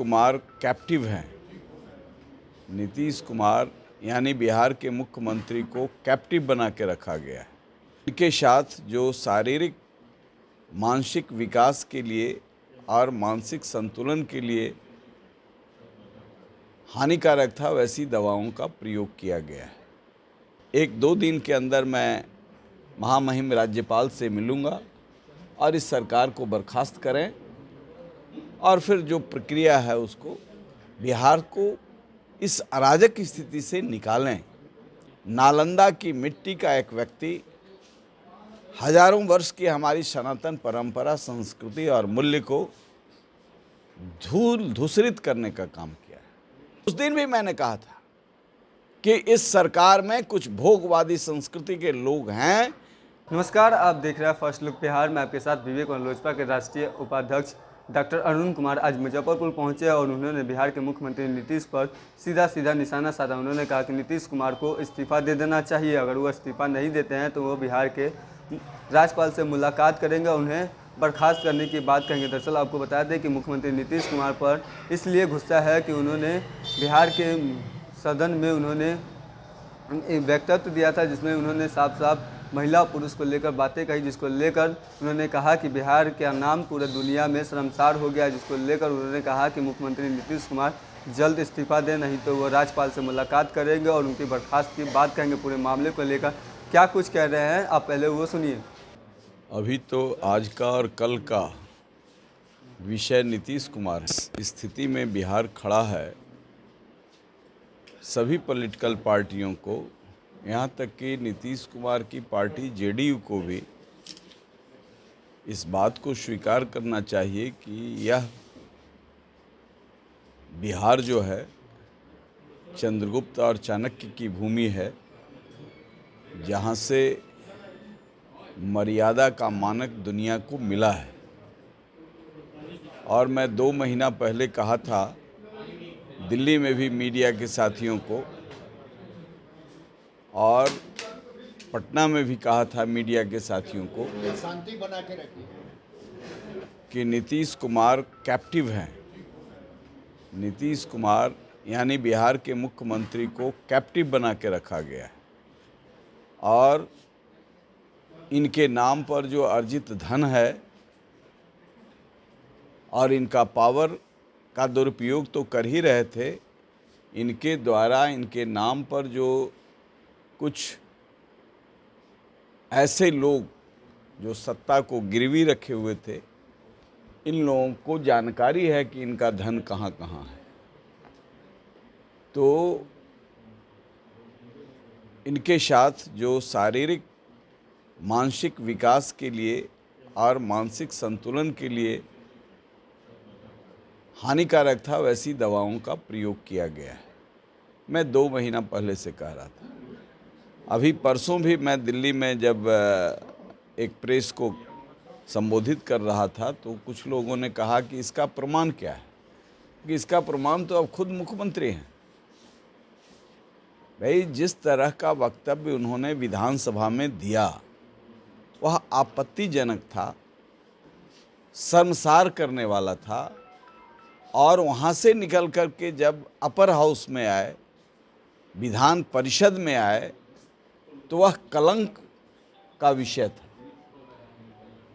Kumar captive हैं। नीतीश कुमार यानी बिहार के मुख्यमंत्री को कैप्टिव बना के रखा गया है। इनके साथ जो शारीरिक मानसिक विकास के लिए और मानसिक संतुलन के लिए हानिकारक था, वैसी दवाओं का प्रयोग किया गया है। 1-2 दिन के अंदर मैं महामहिम राज्यपाल से मिलूंगा और इस सरकार को बर्खास्त करें और फिर जो प्रक्रिया है उसको बिहार को इस अराजक स्थिति से निकालें। नालंदा की मिट्टी का एक व्यक्ति हजारों वर्ष की हमारी सनातन परंपरा, संस्कृति और मूल्य को धूसरित करने का काम किया है। उस दिन भी मैंने कहा था कि इस सरकार में कुछ भोगवादी संस्कृति के लोग हैं। नमस्कार, आप देख रहे हैं फर्स्ट लुक बिहार। मैं आपके साथ विवेक और लोजपा के राष्ट्रीय उपाध्यक्ष डॉक्टर अरुण कुमार आज मुजफ्फरपुर पहुंचे और उन्होंने बिहार के मुख्यमंत्री नीतीश पर सीधा निशाना साधा। उन्होंने कहा कि नीतीश कुमार को इस्तीफा दे देना चाहिए। अगर वो इस्तीफा नहीं देते हैं तो वो बिहार के राज्यपाल से मुलाकात करेंगे, उन्हें बर्खास्त करने की बात कहेंगे। दरअसल आपको बता दें कि मुख्यमंत्री नीतीश कुमार पर इसलिए गुस्सा है कि उन्होंने बिहार के सदन में उन्होंने एक वक्तव्य दिया था जिसमें उन्होंने साफ महिला पुरुष को लेकर बातें कही, जिसको लेकर उन्होंने कहा कि बिहार का नाम पूरे दुनिया में शर्मसार हो गया, जिसको लेकर उन्होंने कहा कि मुख्यमंत्री नीतीश कुमार जल्द इस्तीफा दें, नहीं तो वो राज्यपाल से मुलाकात करेंगे और उनकी बर्खास्त की बात कहेंगे। पूरे मामले को लेकर क्या कुछ कह रहे हैं, आप पहले वो सुनिए। अभी तो आज का और कल का विषय नीतीश कुमार है। स्थिति में बिहार खड़ा है, सभी पॉलिटिकल पार्टियों को, यहाँ तक कि नीतीश कुमार की पार्टी जेडीयू को भी इस बात को स्वीकार करना चाहिए कि यह बिहार जो है चंद्रगुप्त और चाणक्य की भूमि है, जहाँ से मर्यादा का मानक दुनिया को मिला है। और मैं 2 महीना पहले कहा था दिल्ली में भी मीडिया के साथियों को और पटना में भी कहा था मीडिया के साथियों को शांति बना के रखिए कि नीतीश कुमार कैप्टिव हैं। नीतीश कुमार यानी बिहार के मुख्यमंत्री को कैप्टिव बना के रखा गया है और इनके नाम पर जो अर्जित धन है और इनका पावर का दुरुपयोग तो कर ही रहे थे, इनके द्वारा इनके नाम पर जो कुछ ऐसे लोग जो सत्ता को गिरवी रखे हुए थे, इन लोगों को जानकारी है कि इनका धन कहाँ कहाँ है। तो इनके साथ जो शारीरिक मानसिक विकास के लिए और मानसिक संतुलन के लिए हानिकारक था, वैसी दवाओं का प्रयोग किया गया है। मैं 2 महीना पहले से कह रहा था। अभी परसों भी मैं दिल्ली में जब एक प्रेस को संबोधित कर रहा था तो कुछ लोगों ने कहा कि इसका प्रमाण क्या है, कि इसका प्रमाण तो अब खुद मुख्यमंत्री हैं। भाई, जिस तरह का वक्तव्य उन्होंने विधानसभा में दिया वह आपत्तिजनक था, शर्मसार करने वाला था। और वहाँ से निकल कर के जब अपर हाउस में आए, विधान परिषद में आए, तो वह कलंक का विषय था।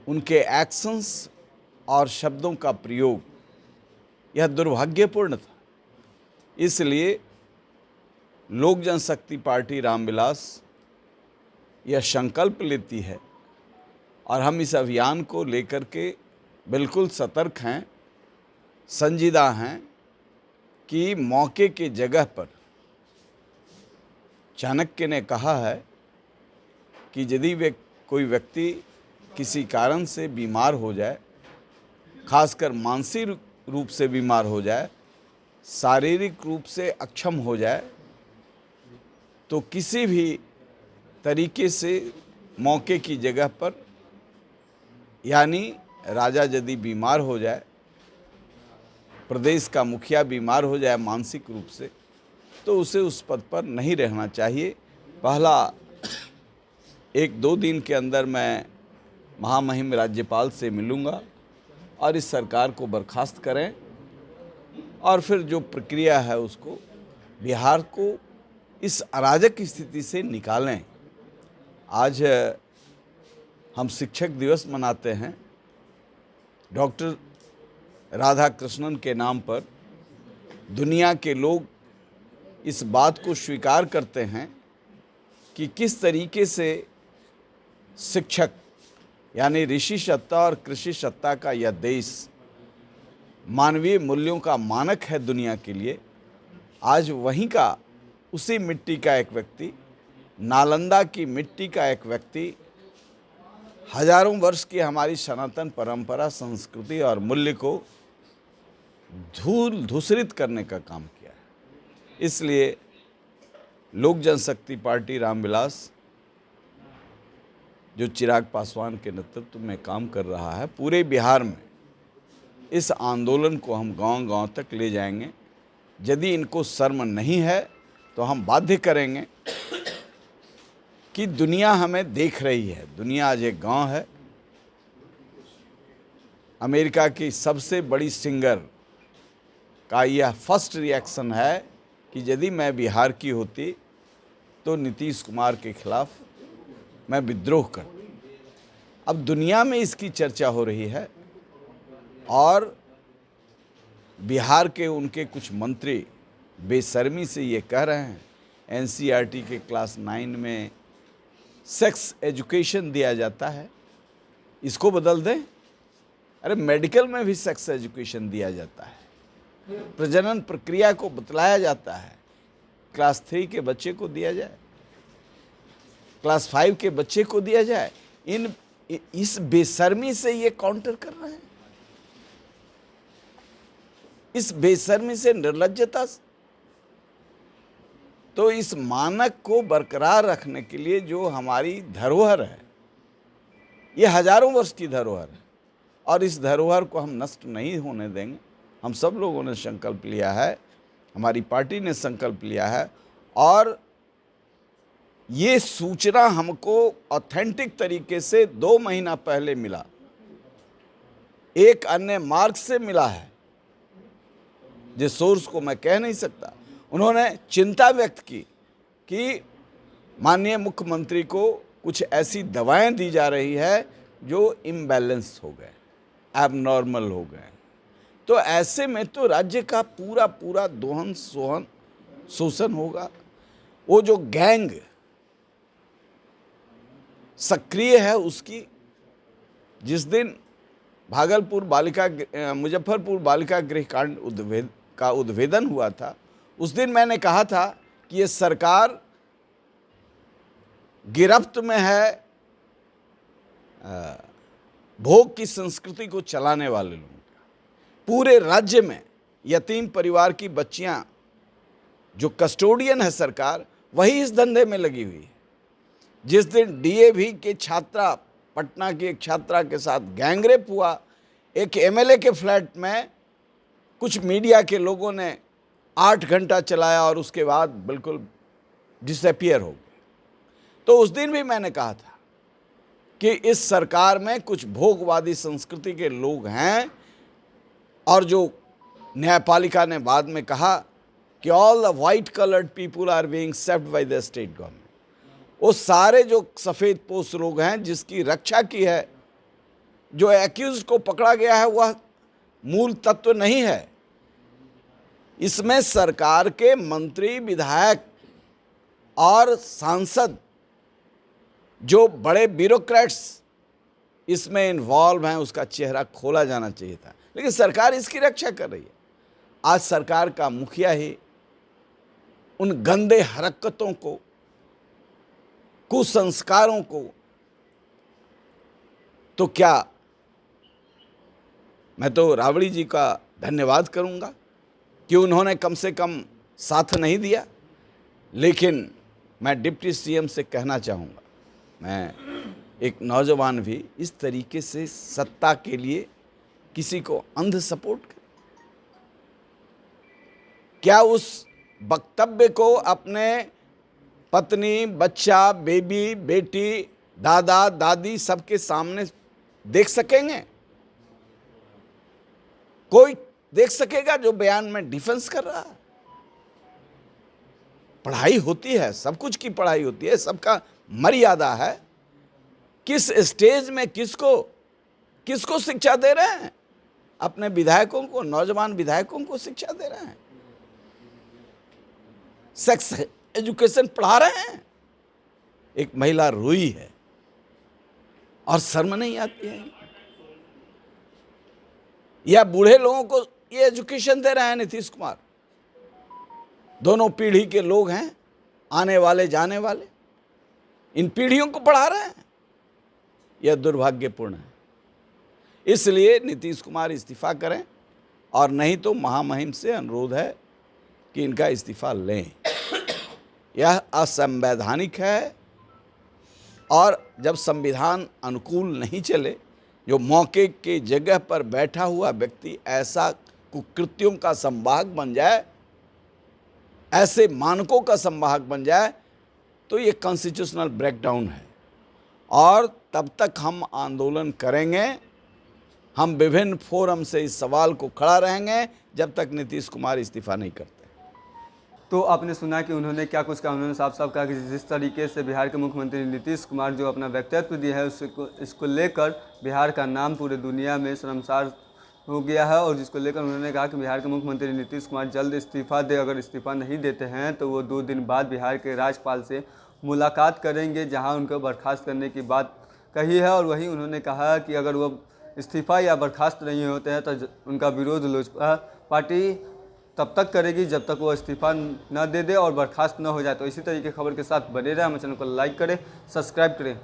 उनके एक्शंस और शब्दों का प्रयोग यह दुर्भाग्यपूर्ण था। इसलिए लोक जनशक्ति पार्टी रामविलास यह संकल्प लेती है और हम इस अभियान को लेकर के बिल्कुल सतर्क हैं, संजीदा हैं कि मौके के जगह पर चाणक्य ने कहा है कि यदि कोई व्यक्ति किसी कारण से बीमार हो जाए, खासकर मानसिक रूप से बीमार हो जाए, शारीरिक रूप से अक्षम हो जाए, तो किसी भी तरीके से मौके की जगह पर, यानी राजा यदि बीमार हो जाए, प्रदेश का मुखिया बीमार हो जाए मानसिक रूप से, तो उसे उस पद पर नहीं रहना चाहिए। पहला 1-2 दिन के अंदर मैं महामहिम राज्यपाल से मिलूंगा और इस सरकार को बर्खास्त करें और फिर जो प्रक्रिया है उसको बिहार को इस अराजक स्थिति से निकालें। आज हम शिक्षक दिवस मनाते हैं। डॉक्टर राधाकृष्णन के नाम पर दुनिया के लोग इस बात को स्वीकार करते हैं कि किस तरीके से शिक्षक यानी ऋषि सत्ता और कृषि सत्ता का यह देश मानवीय मूल्यों का मानक है दुनिया के लिए। आज वहीं का उसी मिट्टी का एक व्यक्ति, नालंदा की मिट्टी का एक व्यक्ति हजारों वर्ष की हमारी सनातन परंपरा, संस्कृति और मूल्य को धूल धूसरित करने का काम किया है। इसलिए लोक जनशक्ति पार्टी रामविलास, जो चिराग पासवान के नेतृत्व में काम कर रहा है, पूरे बिहार में इस आंदोलन को हम गांव-गांव तक ले जाएंगे। यदि इनको शर्म नहीं है तो हम बाध्य करेंगे कि दुनिया हमें देख रही है। दुनिया आज एक गांव है। अमेरिका की सबसे बड़ी सिंगर का यह फर्स्ट रिएक्शन है कि यदि मैं बिहार की होती तो नीतीश कुमार के खिलाफ मैं विद्रोह करती। अब दुनिया में इसकी चर्चा हो रही है और बिहार के उनके कुछ मंत्री बेशर्मी से ये कह रहे हैं एनसीईआरटी के क्लास 9 में सेक्स एजुकेशन दिया जाता है, इसको बदल दें। अरे मेडिकल में भी सेक्स एजुकेशन दिया जाता है, प्रजनन प्रक्रिया को बतलाया जाता है। क्लास 3 के बच्चे को दिया जाए, क्लास 5 के बच्चे को दिया जाए। इस बेशर्मी से ये काउंटर कर रहे हैं, इस बेशर्मी से, निर्लज्जता से। तो इस मानक को बरकरार रखने के लिए जो हमारी धरोहर है, ये हजारों वर्ष की धरोहर है और इस धरोहर को हम नष्ट नहीं होने देंगे। हम सब लोगों ने संकल्प लिया है, हमारी पार्टी ने संकल्प लिया है और ये सूचना हमको ऑथेंटिक तरीके से 2 महीना पहले मिला, एक अन्य मार्ग से मिला है जिस सोर्स को मैं कह नहीं सकता। उन्होंने चिंता व्यक्त की कि माननीय मुख्यमंत्री को कुछ ऐसी दवाएं दी जा रही है जो इम्बैलेंस हो गए, एबनॉर्मल हो गए। तो ऐसे में तो राज्य का पूरा पूरा दोहन सोहन शोषण होगा। वो जो गैंग सक्रिय है उसकी, जिस दिन भागलपुर बालिका मुजफ्फरपुर बालिका गृह कांड का उद्भेदन हुआ था, उस दिन मैंने कहा था कि ये सरकार गिरफ्त में है भोग की संस्कृति को चलाने वाले लोगों का। पूरे राज्य में यतीम परिवार की बच्चियां, जो कस्टोडियन है सरकार, वही इस धंधे में लगी हुई है। जिस दिन डीएवी के छात्रा, पटना की एक छात्रा के साथ गैंगरेप हुआ, एक एमएलए के फ्लैट में कुछ मीडिया के लोगों ने 8 घंटा चलाया और उसके बाद बिल्कुल डिसअपियर हो गए। तो उस दिन भी मैंने कहा था कि इस सरकार में कुछ भोगवादी संस्कृति के लोग हैं और जो न्यायपालिका ने बाद में कहा कि all the white coloured people are being saved by the state government, वो सारे जो सफ़ेद पोश लोग हैं जिसकी रक्षा की है, जो एक्यूज को पकड़ा गया है, वह मूल तत्व नहीं है। इसमें सरकार के मंत्री, विधायक और सांसद, जो बड़े ब्यूरोक्रेट्स इसमें इन्वॉल्व हैं, उसका चेहरा खोला जाना चाहिए था, लेकिन सरकार इसकी रक्षा कर रही है। आज सरकार का मुखिया ही उन गंदे हरकतों को, कुसंस्कारों को, तो क्या मैं तो राबड़ी जी का धन्यवाद करूंगा कि उन्होंने कम से कम साथ नहीं दिया। लेकिन मैं डिप्टी सीएम से कहना चाहूँगा, मैं एक नौजवान भी इस तरीके से सत्ता के लिए किसी को अंध सपोर्ट करे? क्या उस वक्तव्य को अपने पत्नी, बच्चा, बेबी, बेटी, दादा, दादी सबके सामने देख सकेंगे? कोई देख सकेगा जो बयान में डिफेंस कर रहा है। पढ़ाई होती है, सब कुछ की पढ़ाई होती है, सबका मर्यादा है। किस स्टेज में किसको शिक्षा दे रहे हैं? अपने विधायकों को, नौजवान विधायकों को शिक्षा दे रहे हैं, सेक्स एजुकेशन पढ़ा रहे हैं। एक महिला रोई है और शर्म नहीं आती है। या बूढ़े लोगों को ये एजुकेशन दे रहे हैं नीतीश कुमार। दोनों पीढ़ी के लोग हैं, आने वाले जाने वाले, इन पीढ़ियों को पढ़ा रहे हैं। यह दुर्भाग्यपूर्ण है। इसलिए नीतीश कुमार इस्तीफा करें, और नहीं तो महामहिम से अनुरोध है कि इनका इस्तीफा लें। यह असंवैधानिक है, और जब संविधान अनुकूल नहीं चले, जो मौके के जगह पर बैठा हुआ व्यक्ति ऐसा कुकृत्यों का संवाहक बन जाए, ऐसे मानकों का संवाहक बन जाए, तो ये कॉन्स्टिट्यूशनल ब्रेकडाउन है। और तब तक हम आंदोलन करेंगे, हम विभिन्न फोरम से इस सवाल को खड़ा रहेंगे जब तक नीतीश कुमार इस्तीफा नहीं करते। तो आपने सुना कि उन्होंने क्या कुछ कहा। उन्होंने साफ साफ कहा कि जिस तरीके से बिहार के मुख्यमंत्री नीतीश कुमार जो अपना वक्तव्य दिया है, इसको लेकर बिहार का नाम पूरे दुनिया में शर्मसार हो गया है। और जिसको लेकर उन्होंने कहा कि बिहार के मुख्यमंत्री नीतीश कुमार जल्द इस्तीफा दे। अगर इस्तीफा नहीं देते हैं तो वो 2 दिन बाद बिहार के राज्यपाल से मुलाकात करेंगे, जहां उनको बर्खास्त करने की बात कही है। और वहीं उन्होंने कहा कि अगर वो इस्तीफा या बर्खास्त नहीं होते हैं तो उनका विरोध लोजपा पार्टी तब तक करेगी जब तक वो इस्तीफा न दे दे और बर्खास्त न हो जाए। तो इसी तरीके की खबर के साथ बने रहे। हमारे चैनल को लाइक करें, सब्सक्राइब करें।